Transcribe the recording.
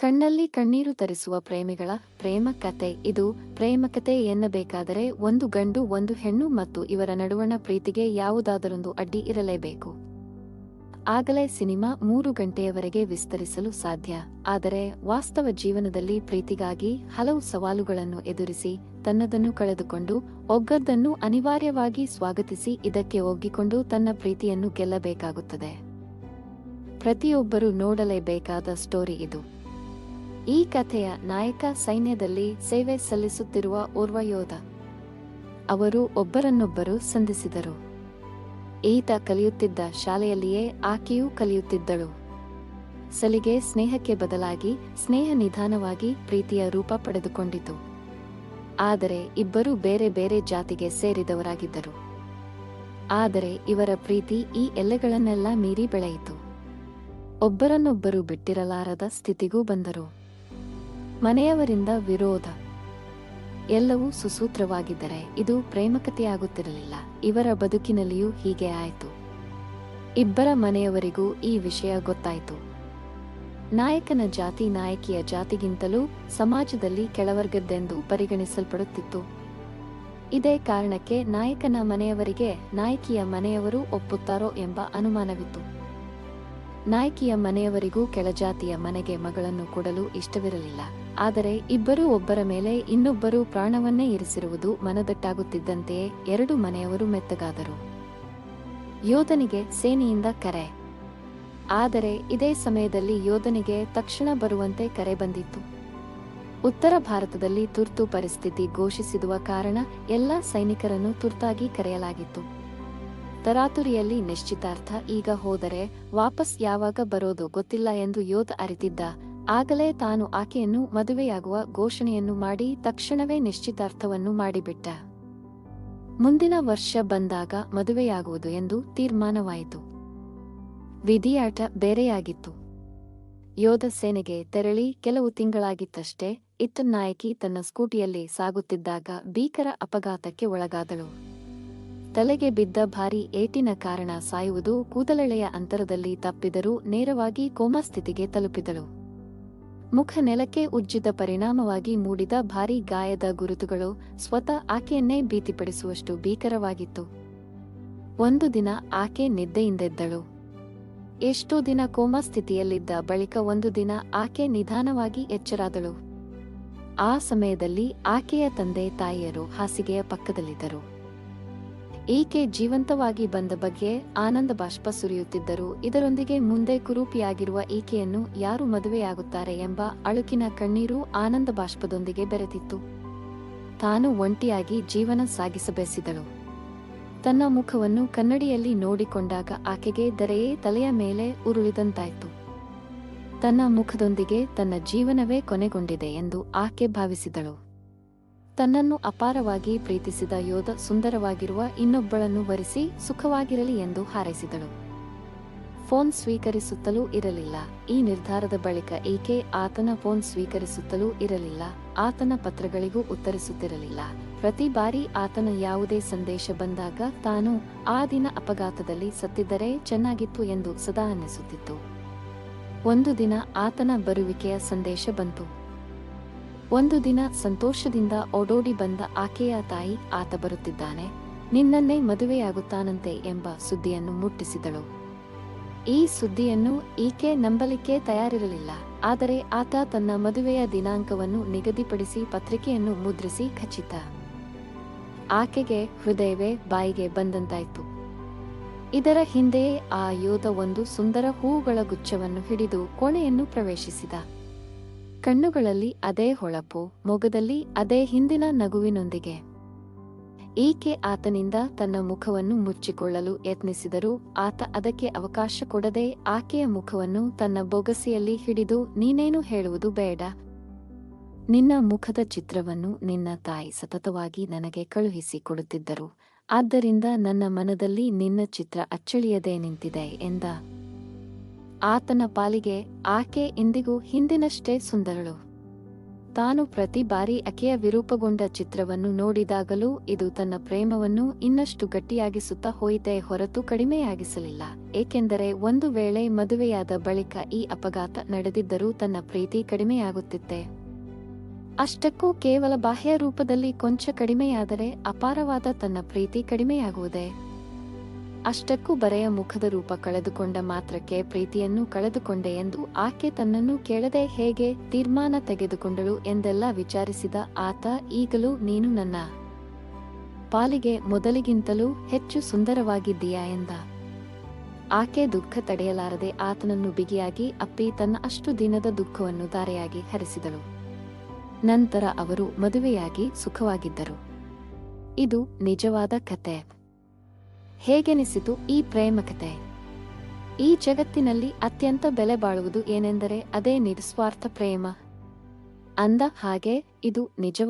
ಕಣ್ಣಲ್ಲಿ ಕಣ್ಣೀರು ತರಿಸುವ ಪ್ರೇಮಿಗಳ ಪ್ರೇಮ ಕತೆ. ಇದು ಪ್ರೇಮ ಕತೆ ಎನ್ನಬೇಕಾದರೆ ಒಂದು ಗಂಡು ಒಂದು ಹೆಣ್ಣು ಮತ್ತು ಇವರ ನಡುವಣ ಪ್ರೀತಿಗೆ ಯಾವುದಾದರೊಂದು ಅಡ್ಡಿ ಇರಲೇಬೇಕು. ಆಗಲೇ ಸಿನಿಮಾ 3 ಗಂಟೆಯವರೆಗೆ ವಿಸ್ತರಿಸಲು ಸಾಧ್ಯ. ಆದರೆ ವಾಸ್ತವ ಜೀವನದಲ್ಲಿ ಪ್ರೀತಿಗಾಗಿ ಹಲವು ಸವಾಲುಗಳನ್ನು ಎದುರಿಸಿ ತನ್ನದನ್ನು ಕಳೆದುಕೊಂಡು ಒಗ್ಗದ್ದನ್ನು ಅನಿವಾರ್ಯವಾಗಿ ಸ್ವಾಗತಿಸಿ ಇದಕ್ಕೆ ಒಗ್ಗಿಕೊಂಡು ತನ್ನ ಪ್ರೀತಿಯನ್ನು ಗೆಲ್ಲಬೇಕಾಗುತ್ತದೆ. ಪ್ರತಿಯೊಬ್ಬರೂ ನೋಡಲೇಬೇಕಾದ ಸ್ಟೋರಿ ಇದು. ಈ ಕಥೆಯ ನಾಯಕ ಸೈನ್ಯದಲ್ಲಿ ಸೇವೆ ಸಲ್ಲಿಸುತ್ತಿರುವ ಓರ್ವ ಯೋಧ. ಅವರು ಒಬ್ಬರನ್ನೊಬ್ಬರು ಸಂಧಿಸಿದರು. ಈತ ಕಲಿಯುತ್ತಿದ್ದ ಶಾಲೆಯಲ್ಲಿಯೇ ಆಕೆಯೂ ಕಲಿಯುತ್ತಿದ್ದಳು. ಸಲಿಗೆ ಸ್ನೇಹಕ್ಕೆ ಬದಲಾಗಿ ಸ್ನೇಹ ನಿಧಾನವಾಗಿ ಪ್ರೀತಿಯ ರೂಪ ಪಡೆದುಕೊಂಡಿತು. ಆದರೆ ಇಬ್ಬರೂ ಬೇರೆ ಬೇರೆ ಜಾತಿಗೆ ಸೇರಿದವರಾಗಿದ್ದರು. ಆದರೆ ಇವರ ಪ್ರೀತಿ ಈ ಎಲ್ಲೆಗಳನ್ನೆಲ್ಲ ಮೀರಿ ಬೆಳೆಯಿತು. ಒಬ್ಬರನ್ನೊಬ್ಬರು ಬಿಟ್ಟಿರಲಾರದ ಸ್ಥಿತಿಗೂ ಬಂದರು. ಮನೆಯವರಿಂದ ವಿರೋಧ. ಎಲ್ಲವೂ ಸುಸೂತ್ರವಾಗಿದ್ದರೆ ಇದು ಪ್ರೇಮಕತೆಯಾಗುತ್ತಿರಲಿಲ್ಲ. ಇವರ ಬದುಕಿನಲ್ಲಿಯೂ ಹೀಗೆ ಆಯಿತು. ಇಬ್ಬರ ಮನೆಯವರಿಗೂ ಈ ವಿಷಯ ಗೊತ್ತಾಯಿತು. ನಾಯಕನ ಜಾತಿ ನಾಯಕಿಯ ಜಾತಿಗಿಂತಲೂ ಸಮಾಜದಲ್ಲಿ ಕೆಳವರ್ಗದ್ದೆಂದು ಪರಿಗಣಿಸಲ್ಪಡುತ್ತಿತ್ತು. ಇದೇ ಕಾರಣಕ್ಕೆ ನಾಯಕನ ಮನೆಯವರಿಗೆ ನಾಯಕಿಯ ಮನೆಯವರು ಒಪ್ಪುತ್ತಾರೋ ಎಂಬ ಅನುಮಾನವಿತ್ತು. ನಾಯಕಿಯ ಮನೆಯವರಿಗೂ ಕೆಳಜಾತಿಯ ಮನೆಗೆ ಮಗಳನ್ನು ಕೊಡಲು ಇಷ್ಟವಿರಲಿಲ್ಲ. ಆದರೆ ಇಬ್ಬರೂ ಒಬ್ಬರ ಮೇಲೆ ಇನ್ನೊಬ್ಬರು ಪ್ರಾಣವನ್ನೇ ಇರಿಸಿರುವುದು ಮನದಟ್ಟಾಗುತ್ತಿದ್ದಂತೆಯೇ ಎರಡು ಮನೆಯವರು ಮೆತ್ತಗಾದರು. ಯೋಧನಿಗೆ ಸೇನೆಯಿಂದ ಕರೆ. ಆದರೆ ಇದೇ ಸಮಯದಲ್ಲಿ ಯೋಧನಿಗೆ ತಕ್ಷಣ ಬರುವಂತೆ ಕರೆ ಬಂದಿತ್ತು. ಉತ್ತರ ಭಾರತದಲ್ಲಿ ತುರ್ತು ಪರಿಸ್ಥಿತಿ ಘೋಷಿಸಿರುವ ಕಾರಣ ಎಲ್ಲ ಸೈನಿಕರನ್ನು ತುರ್ತಾಗಿ ಕರೆಯಲಾಗಿತ್ತು. ತರಾತುರಿಯಲ್ಲಿ ನಿಶ್ಚಿತಾರ್ಥ. ಈಗ ಹೋದರೆ ವಾಪಸ್ ಯಾವಾಗ ಬರೋದು ಗೊತ್ತಿಲ್ಲ ಎಂದು ಯೋಧ ಅರಿತಿದ್ದ. ಆಗಲೇ ತಾನು ಆಕೆಯನ್ನು ಮದುವೆಯಾಗುವ ಘೋಷಣೆಯನ್ನು ಮಾಡಿ ತಕ್ಷಣವೇ ನಿಶ್ಚಿತಾರ್ಥವನ್ನು ಮಾಡಿಬಿಟ್ಟ. ಮುಂದಿನ ವರ್ಷ ಬಂದಾಗ ಮದುವೆಯಾಗುವುದು ಎಂದು ತೀರ್ಮಾನವಾಯಿತು. ವಿಧಿಯಾಟ ಬೇರೆಯಾಗಿತ್ತು. ಯೋಧ ಸೇನೆಗೆ ತೆರಳಿ ಕೆಲವು ತಿಂಗಳಾಗಿತ್ತಷ್ಟೇ ಇತ್ತ ನಾಯಕಿ ತನ್ನ ಸ್ಕೂಟಿಯಲ್ಲಿ ಸಾಗುತ್ತಿದ್ದಾಗ ಭೀಕರ ಅಪಘಾತಕ್ಕೆ ಒಳಗಾದಳು. ತಲೆಗೆ ಬಿದ್ದ ಭಾರೀ ಏಟಿನ ಕಾರಣ ಸಾಯುವುದು ಕೂದಲೆಳೆಯ ಅಂತರದಲ್ಲಿ ತಪ್ಪಿದರೂ ನೇರವಾಗಿ ಕೋಮಾ ಸ್ಥಿತಿಗೆ ತಲುಪಿದಳು. ಮುಖ ನೆಲಕ್ಕೆ ಉಜ್ಜಿದ ಪರಿಣಾಮವಾಗಿ ಮೂಡಿದ ಭಾರೀ ಗಾಯದ ಗುರುತುಗಳು ಸ್ವತಃ ಆಕೆಯನ್ನೇ ಭೀತಿಪಡಿಸುವಷ್ಟು ಭೀಕರವಾಗಿತ್ತು. ಒಂದು ದಿನ ಆಕೆ ನಿದ್ದೆಯಿಂದೆದ್ದಳು. ಎಷ್ಟೋ ದಿನ ಕೋಮಾ ಸ್ಥಿತಿಯಲ್ಲಿದ್ದ ಬಳಿಕ ಒಂದು ದಿನ ಆಕೆ ನಿಧಾನವಾಗಿ ಎಚ್ಚರಾದಳು. ಆ ಸಮಯದಲ್ಲಿ ಆಕೆಯ ತಂದೆ ತಾಯಿಯರು ಹಾಸಿಗೆಯ ಪಕ್ಕದಲ್ಲಿದ್ದರು. ಈಕೆ ಜೀವಂತವಾಗಿ ಬಂದ ಬಗ್ಗೆ ಆನಂದ ಬಾಷ್ಪ ಸುರಿಯುತ್ತಿದ್ದರು. ಇದರೊಂದಿಗೆ ಮುಂದೆ ಕುರೂಪಿಯಾಗಿರುವ ಈಕೆಯನ್ನು ಯಾರು ಮದುವೆಯಾಗುತ್ತಾರೆ ಎಂಬ ಅಳುಕಿನ ಕಣ್ಣೀರು ಆನಂದ ಬಾಷ್ಪದೊಂದಿಗೆ ಬೆರೆತಿತ್ತು. ತಾನು ಒಂಟಿಯಾಗಿ ಜೀವನ ಸಾಗಿಸಬಯಸಿದಳು. ತನ್ನ ಮುಖವನ್ನು ಕನ್ನಡಿಯಲ್ಲಿ ನೋಡಿಕೊಂಡಾಗ ಆಕೆಗೆ ದರೆಯೇ ತಲೆಯ ಮೇಲೆ ಉರುಳಿದಂತಾಯಿತು. ತನ್ನ ಮುಖದೊಂದಿಗೆ ತನ್ನ ಜೀವನವೇ ಕೊನೆಗೊಂಡಿದೆ ಎಂದು ಆಕೆ ಭಾವಿಸಿದಳು. ತನ್ನನ್ನು ಅಪಾರವಾಗಿ ಪ್ರೀತಿಸಿದ ಯೋಧ ಸುಂದರವಾಗಿರುವ ಇನ್ನೊಬ್ಬಳನ್ನು ವರಿಸಿ ಸುಖವಾಗಿರಲಿ ಎಂದು ಹಾರೈಸಿದಳು. ಫೋನ್ ಸ್ವೀಕರಿಸುತ್ತಲೂ ಇರಲಿಲ್ಲ. ಈ ನಿರ್ಧಾರದ ಬಳಿಕ ಈಕೆ ಆತನ ಫೋನ್ ಸ್ವೀಕರಿಸುತ್ತಲೂ ಇರಲಿಲ್ಲ. ಆತನ ಪತ್ರಗಳಿಗೂ ಉತ್ತರಿಸುತ್ತಿರಲಿಲ್ಲ. ಪ್ರತಿ ಬಾರಿ ಆತನ ಯಾವುದೇ ಸಂದೇಶ ಬಂದಾಗ ತಾನು ಆ ದಿನ ಅಪಘಾತದಲ್ಲಿ ಸತ್ತಿದ್ದರೆ ಚೆನ್ನಾಗಿತ್ತು ಎಂದು ಸದಾ ಅನ್ನಿಸುತ್ತಿತ್ತು. ಒಂದು ದಿನ ಆತನ ಬರುವಿಕೆಯ ಸಂದೇಶ ಬಂತು. ಒಂದು ದಿನ ಸಂತೋಷದಿಂದ ಓಡೋಡಿ ಬಂದ ಆಕೆಯ ತಾಯಿ ಆತ ಬರುತ್ತಿದ್ದಾನೆ, ನಿನ್ನನ್ನೇ ಮದುವೆಯಾಗುತ್ತಾನಂತೆ ಎಂಬ ಸುದ್ದಿಯನ್ನು ಮುಟ್ಟಿಸಿದಳು. ಈ ಸುದ್ದಿಯನ್ನು ಈಕೆ ನಂಬಲಿಕ್ಕೆ ತಯಾರಿರಲಿಲ್ಲ. ಆದರೆ ಆತ ತನ್ನ ಮದುವೆಯ ದಿನಾಂಕವನ್ನು ನಿಗದಿಪಡಿಸಿ ಪತ್ರಿಕೆಯನ್ನು ಮುದ್ರಿಸಿ ಖಚಿತ. ಆಕೆಗೆ ಹೃದಯವೇ ಬಾಯಿಗೆ ಬಂದಂತಾಯಿತು. ಇದರ ಹಿಂದೆಯೇ ಆ ಯೋಧ ಒಂದು ಸುಂದರ ಹೂವುಗಳ ಗುಚ್ಛವನ್ನು ಹಿಡಿದು ಕೋಣೆಯನ್ನು ಪ್ರವೇಶಿಸಿದ. ಕಣ್ಣುಗಳಲ್ಲಿ ಅದೇ ಹೊಳಪು, ಮೊಗದಲ್ಲಿ ಅದೇ ಹಿಂದಿನ ನಗುವಿನೊಂದಿಗೆ. ಈಕೆ ಆತನಿಂದ ತನ್ನ ಮುಖವನ್ನು ಮುಚ್ಚಿಕೊಳ್ಳಲು ಯತ್ನಿಸಿದರೂ ಆತ ಅದಕ್ಕೆ ಅವಕಾಶ ಕೊಡದೆ ಆಕೆಯ ಮುಖವನ್ನು ತನ್ನ ಬೊಗಸೆಯಲ್ಲಿ ಹಿಡಿದು ನೀನೇನು ಹೇಳುವುದು ಬೇಡ. ನಿನ್ನ ಮುಖದ ಚಿತ್ರವನ್ನು ನಿನ್ನ ತಾಯಿ ಸತತವಾಗಿ ನನಗೆ ಕಳುಹಿಸಿ ಕೊಡುತ್ತಿದ್ದರು. ಆದ್ದರಿಂದ ನನ್ನ ಮನದಲ್ಲಿ ನಿನ್ನ ಚಿತ್ರ ಅಚ್ಚಳಿಯದೆ ನಿಂತಿದೆ ಎಂದ. ಆತನ ಪಾಲಿಗೆ ಆಕೆ ಇಂದಿಗೂ ಹಿಂದಿನಷ್ಟೇ ಸುಂದರಳು. ತಾನು ಪ್ರತಿ ಬಾರಿ ಆಕೆಯ ವಿರೂಪಗೊಂಡ ಚಿತ್ರವನ್ನು ನೋಡಿದಾಗಲೂ ಇದು ತನ್ನ ಪ್ರೇಮವನ್ನು ಇನ್ನಷ್ಟು ಗಟ್ಟಿಯಾಗಿಸುತ್ತಾ ಹೋಯಿತೇ ಹೊರತು ಕಡಿಮೆಯಾಗಿಸಲಿಲ್ಲ. ಏಕೆಂದರೆ ಒಂದು ವೇಳೆ ಮದುವೆಯಾದ ಬಳಿಕ ಈ ಅಪಘಾತ ನಡೆದಿದ್ದರೂ ತನ್ನ ಪ್ರೀತಿ ಕಡಿಮೆಯಾಗುತ್ತಿತ್ತೆ. ಅಷ್ಟಕ್ಕೂ ಕೇವಲ ಬಾಹ್ಯ ರೂಪದಲ್ಲಿ ಕೊಂಚ ಕಡಿಮೆಯಾದರೆ ಅಪಾರವಾದ ತನ್ನ ಪ್ರೀತಿ ಕಡಿಮೆಯಾಗುವುದೇ? ಅಷ್ಟಕ್ಕೂ ಬರೆಯ ಮುಖದ ರೂಪ ಕಳೆದುಕೊಂಡ ಮಾತ್ರಕ್ಕೆ ಪ್ರೀತಿಯನ್ನು ಕಳೆದುಕೊಂಡೆ ಎಂದು ಆಕೆ ತನ್ನನ್ನು ಕೇಳದೆ ಹೇಗೆ ತೀರ್ಮಾನ ತೆಗೆದುಕೊಂಡಳು ಎಂದೆಲ್ಲ ವಿಚಾರಿಸಿದ ಆತ, ಈಗಲೂ ನೀನು ನನ್ನ ಪಾಲಿಗೆ ಮೊದಲಿಗಿಂತಲೂ ಹೆಚ್ಚು ಸುಂದರವಾಗಿದ್ದೀಯಾ ಎಂದ. ಆಕೆ ದುಃಖ ತಡೆಯಲಾರದೆ ಆತನನ್ನು ಬಿಗಿಯಾಗಿ ಅಪ್ಪಿ ತನ್ನ ಅಷ್ಟು ದಿನದ ದುಃಖವನ್ನು ಧಾರೆಯಾಗಿ ಹರಿಸಿದಳು. ನಂತರ ಅವರು ಮದುವೆಯಾಗಿ ಸುಖವಾಗಿದ್ದರು. ಇದು ನಿಜವಾದ ಕತೆ. ಹೇಗೆನಿಸಿತು ಈ ಪ್ರೇಮ ಕತೆ? ಈ ಜಗತ್ತಿನಲ್ಲಿ ಅತ್ಯಂತ ಬೆಲೆ ಬಾಳುವುದು ಏನೆಂದರೆ ಅದೇ ನಿಸ್ವಾರ್ಥ ಪ್ರೇಮ. ಅಂದ ಹಾಗೆ ಇದು ನಿಜ.